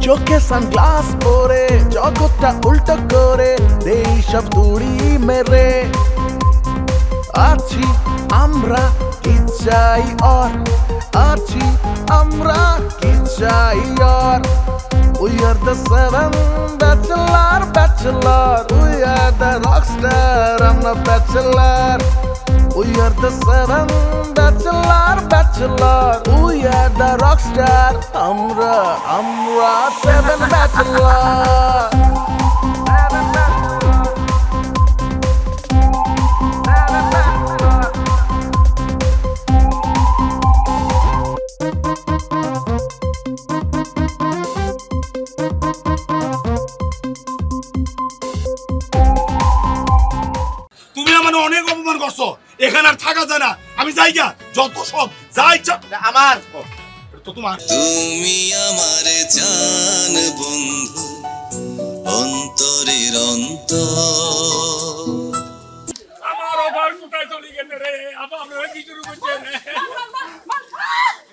চোখে সানগ্লাস পরে জগৎটা উল্টো করে দেই সব তুড়ি মেরে আছি আমরা কি চাই আর আছি আমরা কি চাই আর We are the seven bachelor We are the rockstar, I'm the bachelor We are the seven bachelor We are the rockstar, আমরা seven bachelor অনেক অপমান করছো এখানে আর থাকা যায় না আমি যাই গা যত সব যা ইচ্ছা আমার তো তোমার তুমি আমার জান বন্ধু অন্তরের অন্তর আমার ওভার কোথায় চলে গেছে রে আবার আমরা কি শুরু করছে রে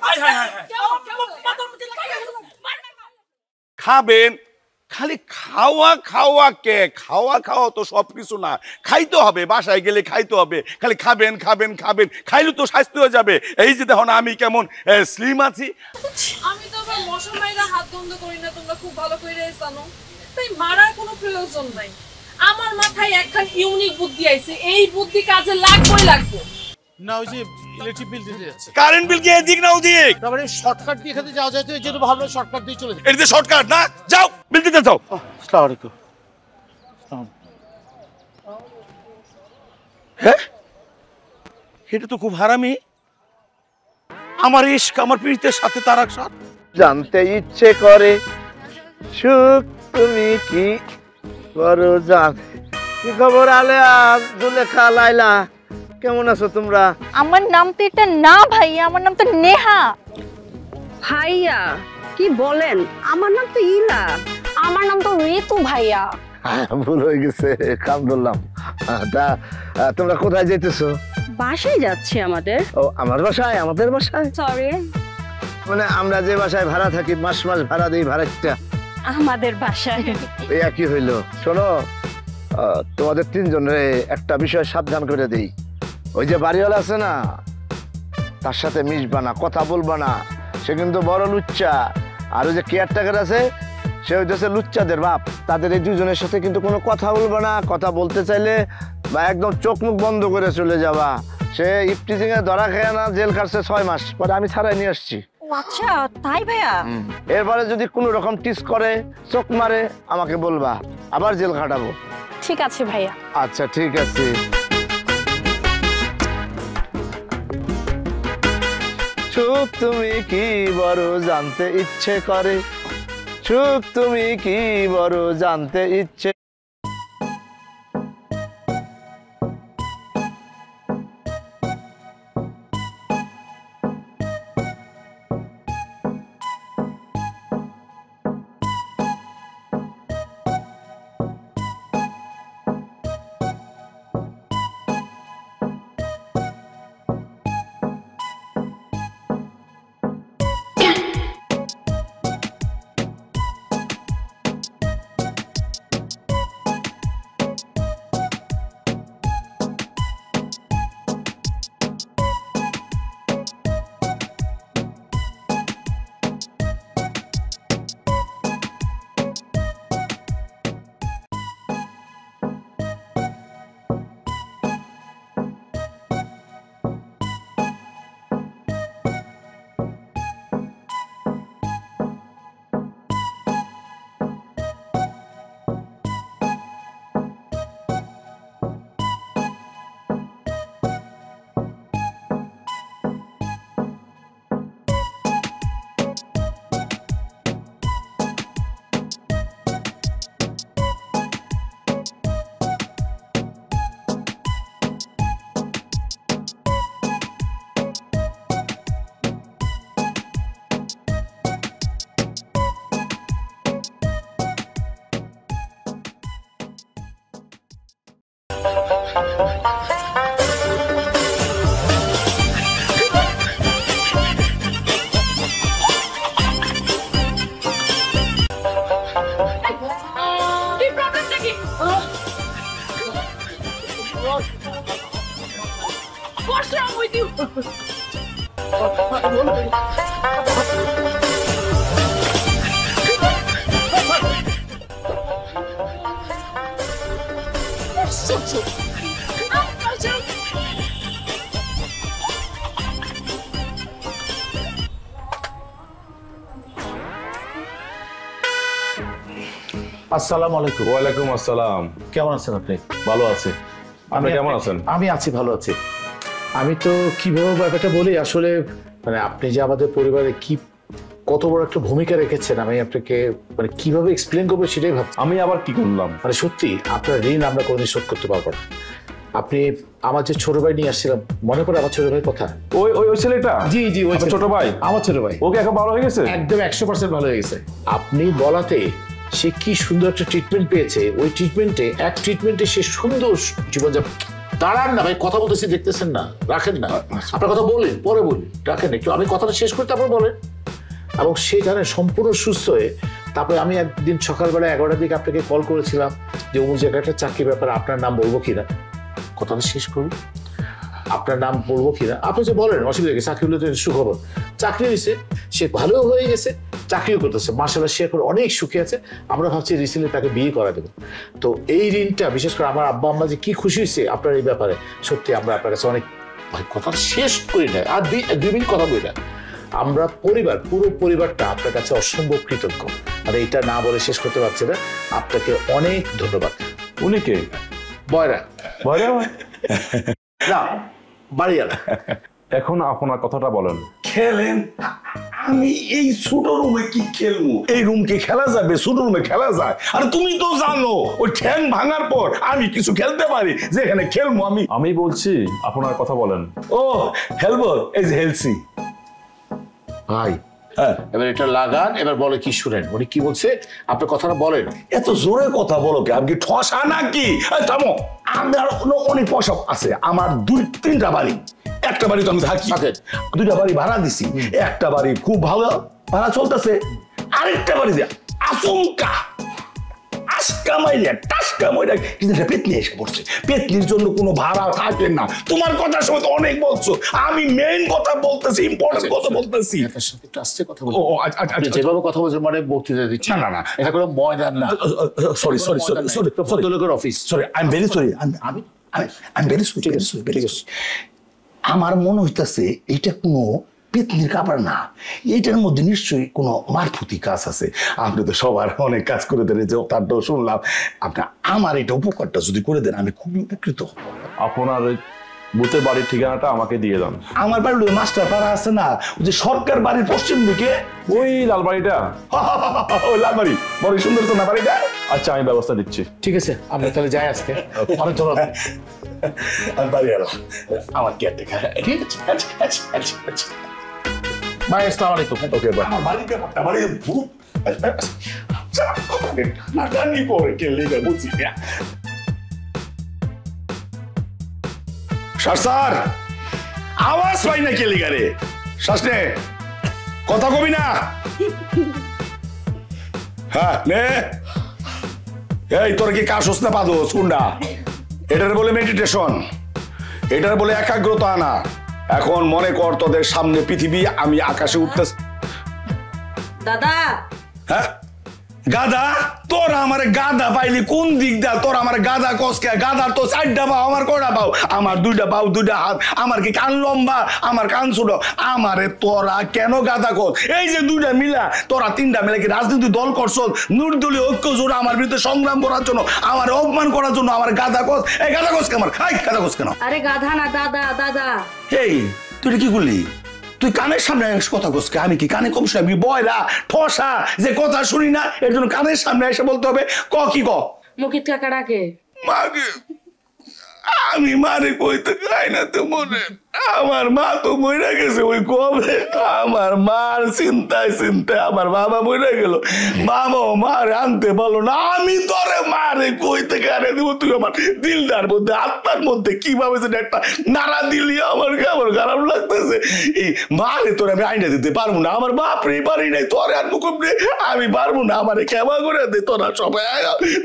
হাই হাই হাই খাবেন খালি খাওয়া খাওয়া কে খাওয়া খাওয়া তো সবকিছু না খাইতে হবে বাসায় গেলে খাইতে হবে খালি খাবেন খাবেন খাবেন খাইলে তো স্বাস্থ্য হয়ে যাবে এই যে দেখো না আমি কেমন স্লিম আছি আমি তো আবার মশা মাইরা হাত বন্ধ করি না তোমরা খুব ভালো করে জানো তাই মারার কোনো প্রয়োজন নাই আমার মাথায় একখান ইউনিক বুদ্ধি আইছে এই বুদ্ধি কাজে লাগবে না ওই যে ইলেকট্রিক বিল দিতে যাচ্ছে কারেন্ট বিল কি এদিক না ওদিক তারপরে শর্টকাট দিয়ে এখানে যাওয়া যায় তো এই জন্য ভাবলাম শর্টকাট দিয়ে চলে যাই এটা শর্টকাট না যাও বিল দিতে যাও আসসালামু আলাইকুম হ্যাঁ এটা তো খুব হারামি আমার ইশক আমার প্রীতের সাথে তার একসাথ জানতে ইচ্ছে করে সুখ তুমি কি করো জান কি খবর আলেয়া দুলেখা লাইলা কেমন আছো তোমরা আমার নাম তো এটা না ভাইয়া আমার নাম তো নেহা ভাইয়া কি বলেন আমার নাম তো ইলা আমার নাম তো ঋতু ভাইয়া ভুল হয়ে গেছে কাম ধরলাম তা তোমরা কোথায় যেতেছো বাসায় যাচ্ছে আমাদের ও আমার বাসায় আমাদের বাসায় সরি মানে আমরা যে বাসায় ভাড়া থাকি মাস মাস ভাড়া দিই ভাড়াটা আমাদের বাসায় এই একই হইলো শোনো তোমাদের তিনজনের একটা বিষয় সাবধান করে দিই ওই যে বাড়িওয়ালা আছে না তার সাথে মিশবা না কথা বলবা না সে কিন্তু বড় লুচ্চা আর ওই যে কেয়ারটেকার আছে সে হইতেছে লুচ্চাদের বাপ তাদের এই দুজনের সাথে কিন্তু কোনো কথা বলবা না কথা বলতে চাইলে বা একদম চোখ মুখ বন্ধ করে চলে যাবা সে ইফটিজিং এ ধরা খেয়ে না জেল কাটছে 6 মাস পরে আমি ছাড়াই নিয়ে আসছি আচ্ছা তাই ভাইয়া এরপরে যদি কোনো রকম টিস করে চোখ মারে আমাকে বলবা আবার জেল খাটাবো ঠিক আছে ভাইয়া আচ্ছা ঠিক আছে সুখ তুমি কি বড় জানতে ইচ্ছে করে সুখ তুমি কি বড় জানতে ইচ্ছে What's wrong with you? আসসালামু আলাইকুম। ওয়ালাইকুম আসসালাম। কেমন আছেন আপনি? ভালো আছি। আপনি কেমন আছেন? আমি আছি, ভালো আছি। আমি তো কিভাবে ব্যাপারটা বলি, আসলে মানে আপনি যে আমাদের পরিবারে কি কত বড় একটা ভূমিকা রেখেছেন, আমি আপনাকে মানে কিভাবে এক্সপ্লেন করবো সেটাই ভাবছি। আমি আবার কি করলাম? মানে সত্যি আপনার ঋণ আমরা কোনোদিন শোধ করতে পারবো না। আপনি আমার যে ছোট ভাই নিয়ে আসছিলাম, মনে পড়ে আমার ছোট ভাইয়ের কথা? ওই ওই ওই ছেলেটা? জি জি, ওই ছোট ভাই, আমার ছোট ভাই। ওকে এখন ভালো হয়ে গেছে? একদম 100% ভালো হয়ে গেছে। আপনি বলাতে সে কি সুন্দর একটা ট্রিটমেন্ট পেয়েছে। ওই ট্রিটমেন্টে সে সুন্দর জীবনযাপন। দাঁড়ান না ভাই, কথা বলতেছি, দেখতেছেন না? রাখেন না, আপনার কথা বলেন, পরে বলি, রাখেন একটু, আমি কথাটা শেষ করতে তারপর বলেন। এবং সে জানে সম্পূর্ণ সুস্থ হয়ে, তারপরে আমি একদিন সকালবেলা 11টার দিকে আপনাকে কল করেছিলাম যে অমুক জায়গায় একটা চাকরির ব্যাপারে আপনার নাম বলবো কিনা। কথাটা শেষ করুন, আপনার নাম বলবো কিনা। আপনি যে বলেন অসুবিধা কি, চাকরি হলে তো সুখবর। চাকরি হয়েছে, সে ভালো হয়ে গেছে, চাকরিও করতেছে, মাশাআল্লাহ সে এখন অনেক সুখে আছে। আমরা ভাবছি রিসেন্টলি তাকে বিয়ে করা দেবো। তো এই ঋণটা বিশেষ করে আমার আব্বা আম্মা যে কি খুশি হয়েছে আপনার এই ব্যাপারে, সত্যি আমরা আপনার কাছে অনেক, ভাই কথা শেষ করি না, আর দুই মিনিট কথা বলি না। আমরা পরিবার, পুরো পরিবারটা আপনার কাছে অসম্ভব কৃতজ্ঞ। মানে এটা না বলে শেষ করতে পারছি না। আপনাকে অনেক ধন্যবাদ। উনি কে? বয়রা। বয়রা? না, বাড়িওয়ালা। এখন আপনার কথাটা বলেন। খেলেন। আমি এই ছোট রুমে কি খেলবো? এই রুম কি খেলা যাবে? ছোট রুমে খেলা যায়? আর তুমি তো জানো ওই ঠ্যাং ভাঙার পর আমি কিছু খেলতে পারি, যেখানে খেলবো আমি। আমি বলছি আপনার কথা বলেন। ও খেলবো, এই যে হেলসি। ভাই এবার এটা লাগান, এবার বলে কি শুনেন, উনি কি বলছে আপনার কথাটা বলেন। এত জোরে কথা বলো কি? আপনি ঠসা নাকি? থামো, আমার অনেক পয়সা আছে, আমার 2-3টা বাড়ি। একটা বাড়ি তো আমি থাকি, 2টা বাড়ি ভাড়া দিছি। একটা বাড়ি খুব ভালো ভাড়া চলতেছে, আরেকটা বাড়ি যে আচমকা পেতনি এসে পড়ছে। পেতনির জন্য কোনো ভাড়া থাকে না। তোমার কথার সময় তো অনেক বলছো, আমি মেইন কথা বলতেছি, ইম্পর্টেন্ট কথা বলতেছি। একটু আস্তে কথা বলুন। যেভাবে কথা বলছেন মানে বক্তৃতা দিচ্ছি। না না, এটা কোনো ময়দান না। সরি ভদ্রলোকের office. Sorry, I am very sorry. I am very sorry. আমার মনে হইতেছে এইটা কোনো পেতনির কাপড় না, এইটার মধ্যে নিশ্চয়ই কোনো মারফতি কাজ আছে। আপনি তো সবার অনেক কাজ করে দেন, যে তারটাও শুনলাম। আপনি আমার এটা উপকারটা যদি করে দেন আমি খুবই উপকৃত হব। আপনার ভূতের বাড়ির ঠিকানাটা আমাকে দিয়ে দেন। আমার বাড়ির ওই মাস্টার পাড়া আছে না, ওই যে সরকার বাড়ির পশ্চিম দিকে, ওই লাল বাড়িটা? ওই লাল বাড়ি, বড় সুন্দর তো না বাড়িটা। আচ্ছা, আমি ব্যবস্থা দিচ্ছি। ঠিক আছে, আমরা তাহলে যাই আজকে। অনেক ধন্যবাদ। বাড়ি এলো আমার কেয়ারটেকার। ঠিক আছে, ভাই আসসালামু আলাইকুম। Okay bye. আমার বাড়ির ব্যাপারটা, বাড়ির ভূত নাগানি পরে কেলে বুঝি না। স্যার আওয়াজ পাই না কেলি গারে, শ্বাস নে, কথা কবি না। হ্যাঁ নে, এই তোর কি কাশস না পাদোস কোনটা? এটার বলে মেডিটেশন, এটার বলে একাগ্রতা আনা। এখন মনে কর তোদের সামনে পৃথিবী, আমি আকাশে উঠতেছি। দাদা, হ্যাঁ গাদা? তোর আমার গাদা পাইলি কোন দিক দা? তোর আমার গাদা কসকে? গাদা তো 4টা পাও, আমার কয়টা পাও? আমার 2টা পাও, 2টা হাত। আমার কি কান লম্বা? আমার কান ছোট। আমারে তোরা কেন গাদা কস? এই যে 2টা মিলা, তোরা 3টা মিলা কি রাজনীতি দল করছ? নির্দলীয় ঐক্য জোড়া আমার বিরুদ্ধে সংগ্রাম করার জন্য, আমার অপমান করার জন্য আমার গাদা কস? এই গাদা কস কেন? এই গাদা কস কেন? আরে গাধা না দাদা, দাদা। এই তুই কি করলি? তুই কানের সামনে কথা কসকে? আমি কি কানে কম শুনি? আমি বয়রা ঠসা যে কথা শুনি না, এর জন্য কানের সামনে এসে বলতে হবে কি ক? মুকিত কাকা ডাকে। মাকে আমি মারে কইতে গাই না তো মনে। আমার মা তো মরে গেছে ওই কবে। আমার মার চিন্তায় আমার বাবা মরে গেল। বাবাও মারে আনতে পারলো না। আমি তোরে মারে কইতে গাড়ে দিব? তুই আমার দিলটার মধ্যে, আত্মার মধ্যে কিভাবে যেটা একটা নাড়া দিলি, আমার কেমন খারাপ লাগতেছে। এই মারে তোর আমি আইনা দিতে পারবো না। আমার বাপরে পারি নাই, তোরে আর মুখ আমি পারবো না। আমারে ক্ষমা করে দে, তোরা সবাই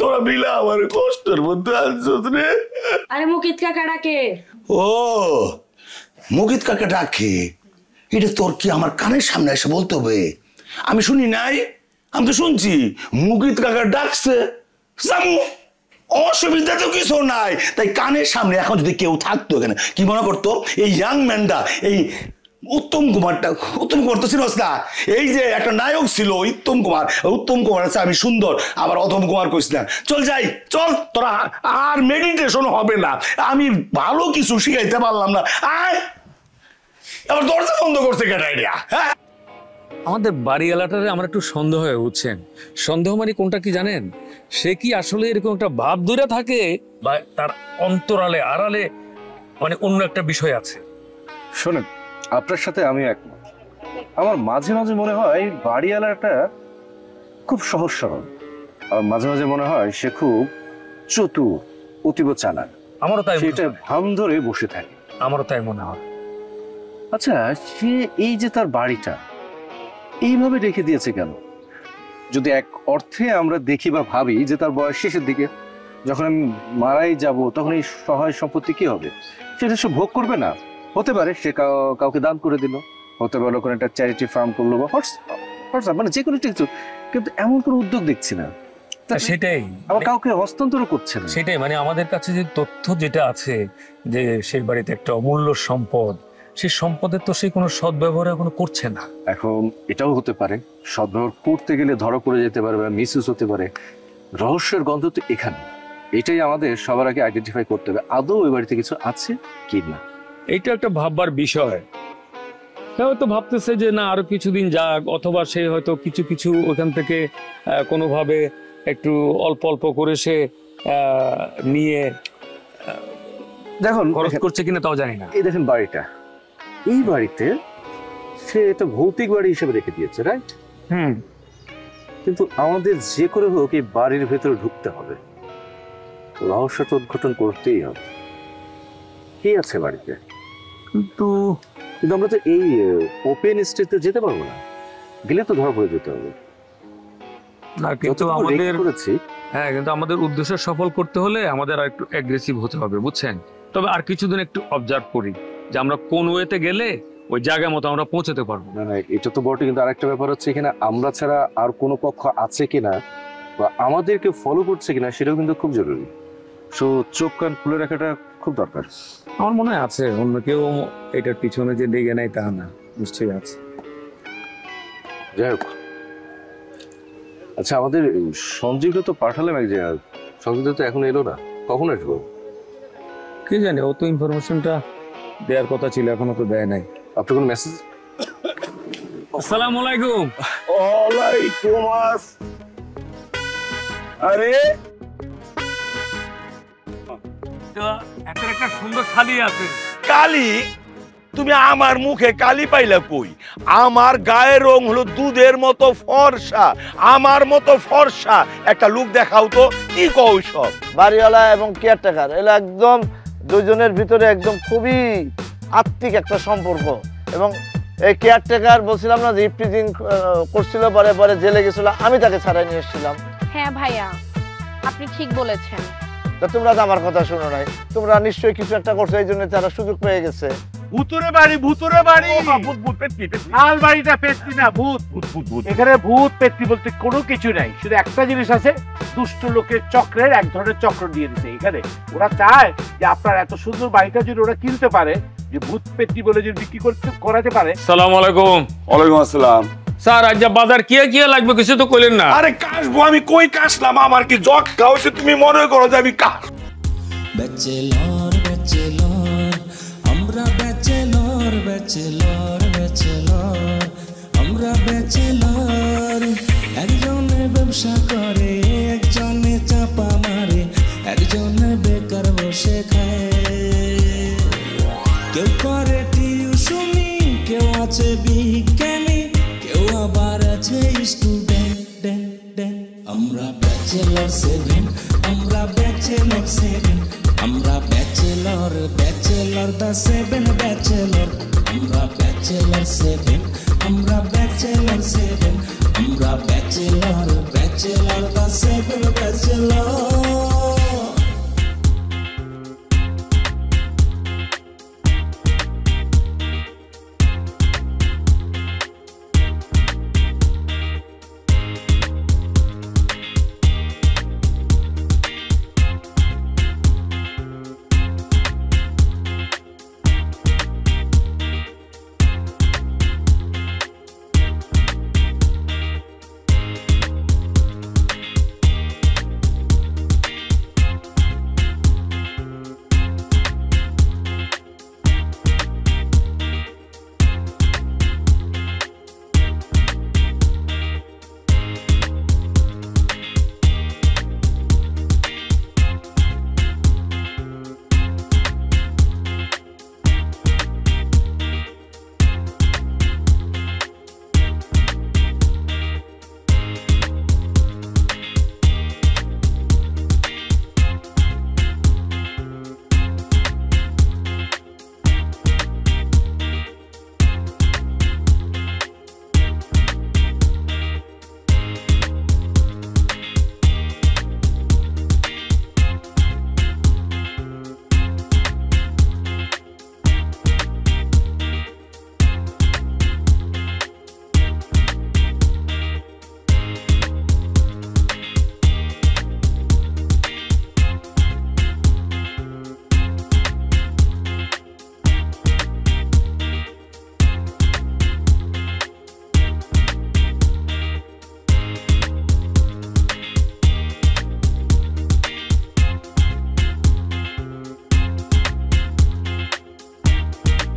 তোরা মিলে আমার কষ্টের মধ্যে আনছিস রে। আরে মুকিত কাকা ডাকে। ও মুকিত কাকা ডাকে, এটা তোর কি আমার কানের সামনে এসে বলতে হবে? আমি শুনি নাই? আমি তো শুনছি মুকিত কাকা ডাকছে। জামু, অসুবিধা তো কিছু নাই। তাই কানের সামনে এখন যদি কেউ থাকতো এখানে, কি মনে করতো এই ইয়াং ম্যানটা, এই উত্তম কুমার তো ছিলস না? এই যে একটা নায়ক ছিল উত্তম কুমার আছে, আমি সুন্দর, আবার অথম কুমার কইছিলাম। চল যাই, চল, তোরা আর মেডিটেশন হবে না, আমি ভালো কিছু শিখাইতে পারলাম না। আয়, আবার দরজা বন্ধ করছে কেন আইডিয়া? হ্যাঁ, আমাদের বাড়িওয়ালাটারে আমার একটু সন্দেহ হয়ে উঠছেন। সন্দেহ মানে কোনটা কি জানেন? সে কি আসলে এরকম একটা ভাব ধরে থাকে, বা তার অন্তরালে আড়ালে মানে অন্য একটা বিষয় আছে? শোনেন, আপনার সাথে আমি একমত। আমার মাঝে মাঝে মনে হয় বাড়িওয়ালাটা খুব সহজ সরল, আর মাঝে মাঝে মনে হয় সে খুব চতুর, অতীব চালাক। আমারও তাই, সেটা ভান ধরে বসে থাকে। আমারও তাই মনে হয়। আচ্ছা, সে এই যে তার বাড়িটা এইভাবে রেখে দিয়েছে কেন? যদি এক অর্থে আমরা দেখি বা ভাবি যে তার বয়স শেষের দিকে, যখন আমি মারাই যাব তখন এই সহায় সম্পত্তি কি হবে? সেটা সে ভোগ করবে না? হতে পারে সে কাউকে দান করে দিল, হতে পারে কোনো একটা চ্যারিটি ফার্ম করলো, বা হোয়াটসঅ্যাপ, মানে যে কোনো কিছু, কিন্তু এমন কোনো উদ্যোগ দেখছি না। সেটাই, আবার কাউকে হস্তান্তর করছে না। সেটাই, মানে আমাদের কাছে যে তথ্য যেটা আছে যে সেই বাড়িতে একটা অমূল্য সম্পদ, সেই সম্পদের তো সে কোনো সদ্ব্যবহার এখনো করছে না। এখন এটাও হতে পারে সদ্ব্যবহার করতে গেলে ধরা পড়ে যেতে পারে বা মিসইউজ হতে পারে। রহস্যের গন্ধ তো এখানে, এটাই আমাদের সবার আগে আইডেন্টিফাই করতে হবে, আদৌ ওই বাড়িতে কিছু আছে কি না। এইটা একটা ভাববার বিষয়। সে হয়তো ভাবতেছে যে না আরো কিছুদিন যাক, অথবা সে হয়তো কিছু কিছু ওখান থেকে কোনোভাবে একটু অল্প অল্প করে সে নিয়ে দেখুন খরচ করছে কিনা তাও জানি না। এই দেখেন বাড়িটা, এই বাড়িতে সে এটা ভৌতিক বাড়ি হিসেবে রেখে দিয়েছে, রাইট? কিন্তু আমাদের যে করে হোক এই বাড়ির ভেতরে ঢুকতে হবে, রহস্যটা উদ্ঘাটন করতেই হবে। কি আছে বাড়িতে? কিন্তু আমরা তো এই ওপেন স্টেজে যেতে পারবো না, গেলে তো ধরা পড়ে যেতে হবে। না, কিন্তু আমাদের হ্যাঁ, কিন্তু আমাদের উদ্দেশ্য সফল করতে হলে আমাদের আর একটু অ্যাগ্রেসিভ হতে হবে, বুঝছেন? তবে আর কিছুদিন একটু অবজার্ভ করি যে আমরা কোন ওয়েতে গেলে ওই জায়গা মতো আমরা পৌঁছাতে পারবো। না না, এটা তো বটে, কিন্তু আরেকটা ব্যাপার হচ্ছে এখানে আমরা ছাড়া আর কোনো পক্ষ আছে কিনা বা আমাদেরকে ফলো করছে কিনা, সেটাও কিন্তু খুব জরুরি। সো চোখ কান খুলে রাখাটা খুব দরকার। আমার মনে হয় আছে, অন্য কেউ এটার পিছনে যে লেগে নাই তা না, নিশ্চয়ই আছে। যাই হোক, আচ্ছা, আমাদের সঞ্জীবটা তো পাঠালাম এক জায়গায়, সঞ্জীবটা তো এখন এলো না, কখন আসবো কি জানি? ও তো ইনফরমেশনটা দেওয়ার কথা ছিল, এখনো তো দেয় নাই। আপনার কোনো মেসেজ? আসসালামু আলাইকুম। ওয়ালাইকুম আসসালাম। আরে একটা সুন্দর শালি আছে। কালি? তুমি আমার মুখে কালি পাইলা কই? আমার গায়ের রং হলো দুধের মতো ফর্সা, আমার মতো ফর্সা একটা লুক দেখাও তো। কি কও সব? বাড়িওয়ালা এবং কেয়ারটেকার এলা একদম দুজনের ভিতরে একদম খুবই আত্মিক একটা সম্পর্ক। এবং এই কেয়ারটেকার বলছিলাম না যে ইফটিজিং করছিল, পরে পরে জেলে গেছিল, আমি তাকে ছাড়াই নিয়ে এসেছিলাম। হ্যাঁ ভাইয়া, আপনি ঠিক বলেছেন। তা তোমরা তো আমার কথা শোনো নাই, তোমরা নিশ্চয়ই কিছু একটা করছো, এই জন্য তারা সুযোগ পেয়ে গেছে। ভূতুরে বাড়ি, ভূতুরে বাড়ি। ভূত ভূত পেটকি লাল বাড়িটা পেটকি না, ভূত। ভূত। এখানে ভূত পেটকি বলতে কোনো কিছু নাই, শুধু একটা জিনিস আছে, দুষ্ট লোকের চক্রের এক ধরনের চক্র দিয়ে দিচ্ছে এখানে। ওরা চায় যে আপনার এত সুন্দর বাড়িটা যদি ওরা কিনতে পারে, যে ভূত পেটকি বলে যদি বিক্রি করাতে পারে। আসসালামু আলাইকুম। ওয়ালাইকুম আসসালাম। স্যার, আজ বাজার কি কি লাগবে কিছু তো কইলেন না। আরে কাশবো, আমি কই কাশলাম? আমার কি জগ খাওয়াছে? তুমি মনে করো যে আমি কাশ? ব্যাচেলর ব্যাচেলর আমরা ব্যাচেলর ব্যাচেলর ব্যাচেলর আমরা ব্যাচেলর। একজনে ব্যবসা করে, একজনে চাপা মারে, একজনে বেকার বসে খায়। কেউ করে টিউশনি, কেউ আছে বিজ্ঞানী, কেউ আবার আছে স্টুডেন্ট। আমরা ব্যাচেলর 7, আমরা ব্যাচেলর 7, আমরা ব্যাচেলর দ্য 7 ব্যাচেলর। আমরা ব্যাচেলর 7, আমরা ব্যাচেলর 7, আমরা ব্যাচেলর দ্য 7 ব্যাচেলর।